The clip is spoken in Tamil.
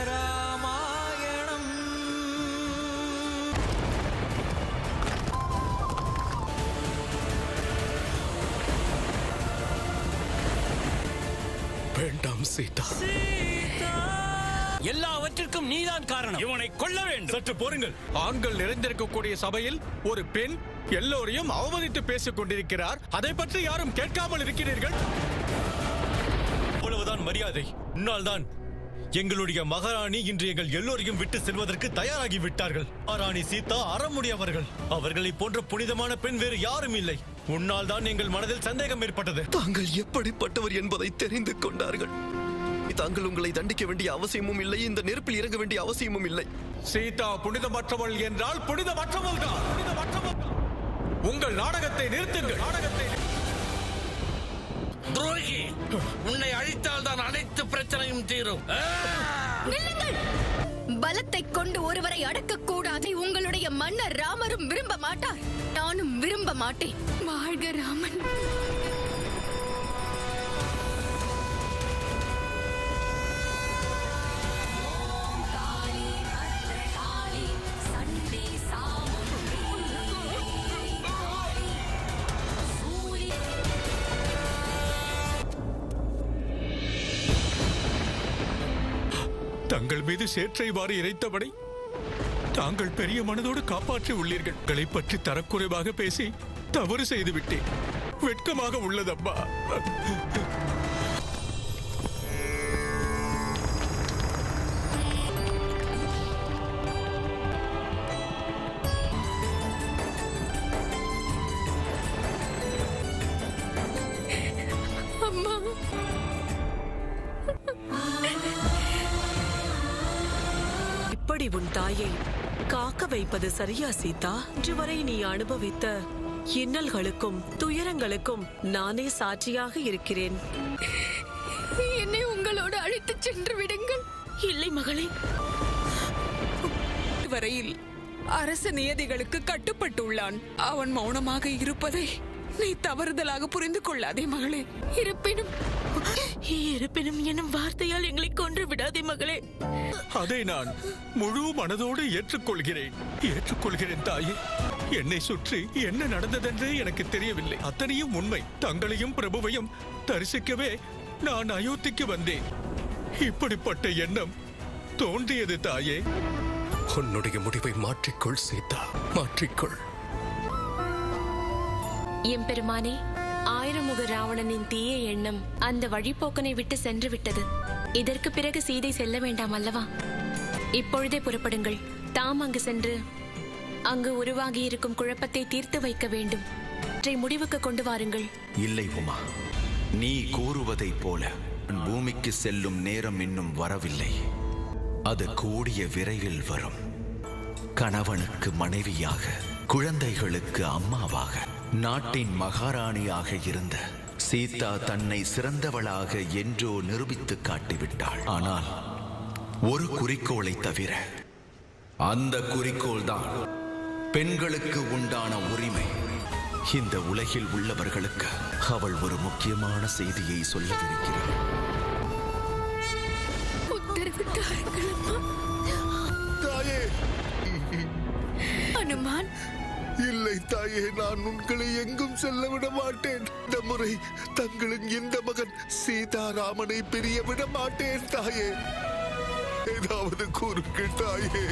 ராமாயணம். வேண்டாம் சீதா. எல்லாவற்றிற்கும் நீதான் காரணம். இவனை கொல்ல வேண்டும். சற்று போருங்கள். ஆண்கள் நிறைந்திருக்கக்கூடிய சபையில் ஒரு பெண் எல்லோரையும் அவமதித்து பேசிக் கொண்டிருக்கிறார். அதை பற்றி யாரும் கேட்காமல் இருக்கிறீர்கள். அவ்வளவுதான் மரியாதை. உன்னால்தான் எங்களுடைய மகாராணி இன்று எங்கள் எல்லோரையும் விட்டு செல்வதற்கு தயாராகி விட்டார்கள். மகாராணி சீதா அறமுடையவர்கள். அவர்களை போன்ற புனிதமான பெண் வேறு யாரும் இல்லை. உன்னால் தான் எங்கள் மனதில் சந்தேகம் ஏற்பட்டது. தாங்கள் எப்படிப்பட்டவர் என்பதை தெரிந்து கொண்டார்கள். தாங்கள் உங்களை தண்டிக்க வேண்டிய அவசியமும் இல்லை, இந்த நெருப்பில் இறங்க வேண்டிய அவசியமும் இல்லை. சீதா புனிதமற்றவள் என்றால் புனிதமற்றவள் தான். உங்கள் நாடகத்தை நிறுத்துங்கள். துரோகி, உன்னை அழித்தால் தான் அனைத்து பிரச்சனையும் தீரும். பலத்தை கொண்டு ஒருவரை அடக்கக்கூடாது. உங்களுடைய மன்னர் ராமரும் விரும்ப மாட்டார், நானும் விரும்ப மாட்டேன். வாழ்க ராமன். தங்கள் மீது சேற்றை வாரி இறைத்தபடி தாங்கள் பெரிய மனதோடு காப்பாற்றி உள்ளீர்கள். களை பற்றி தரக்குறைவாக பேசி தவறு செய்து விட்டேன். வெட்கமாக உள்ளதப்பா. இப்படி உன் தாயை காக்க வைப்பது சரியா சீதா? இன்று வரை நீ அனுபவித்த இன்னல்களுக்கும் துயரங்களுக்கும் நானே சாட்சியாக இருக்கிறேன். என்னை உங்களோடு அழைத்து சென்று விடுங்கள். இல்லை மகளே, வரையில் அரச நியதிகளுக்கு கட்டுப்பட்டுள்ளான். அவன் மௌனமாக இருப்பதை நீ தவறுதலாக புரிந்து கொள்ளாதே மகளே. இருப்பினும் என்னும் வார்த்தையால் எங்களை கொன்று விடாதே மகளே. அதை நான் முழு மனதோடு ஏற்றுக்கொள்கிறேன் தாயே. என்னை சுற்றி என்ன நடந்ததென்றே எனக்கு தெரியவில்லை. அத்தனையும் உண்மை. தங்களையும் பிரபுவையும் தரிசிக்கவே நான் அயோத்திக்கு வந்தேன். இப்படிப்பட்ட எண்ணம் தோன்றியது தாயே. உன்னுடைய முடிவை மாற்றிக்கொள் சீதா, மாற்றிக்கொள். எம்பெருமானே, ஆயிரமுக ராவணனின் தீய எண்ணம் அந்த வழிபோக்கனை விட்டு சென்று விட்டது. இதற்கு பிறகு சீதை செல்ல வேண்டாம் அல்லவா? இப்பொழுதே புறப்படுங்கள். தாம் அங்கு சென்று அங்கு உருவாகி இருக்கும் குழப்பத்தை தீர்த்து வைக்க வேண்டும். முடிவுக்கு கொண்டு வாருங்கள். இல்லை உமா, நீ கூறுவதைப் போல பூமிக்கு செல்லும் நேரம் இன்னும் வரவில்லை. அது கூடிய விரைவில் வரும். கணவனுக்கு மனைவியாக, குழந்தைகளுக்கு அம்மாவாக, நாட்டின் மகாராணியாக இருந்த சீதா தன்னை சிறந்தவளாக என்றோ நிரூபித்து காட்டிவிட்டாள். ஆனால் ஒரு குறிக்கோளை தவிர, அந்த குறிக்கோள் தான் பெண்களுக்கு உண்டான உரிமை. இந்த உலகில் உள்ளவர்களுக்கு அவள் ஒரு முக்கியமான செய்தியை சொல்லவிருக்கிறாள். தாயே. அனுமான். இல்லை தாயே, நான் உங்களை எங்கும் செல்ல விட மாட்டேன். இந்த முறை தங்களின் இந்த மகன் சீதாராமனை பிரிய விட மாட்டேன் தாயே. ஏதாவது கூறுங்கள் தாயே.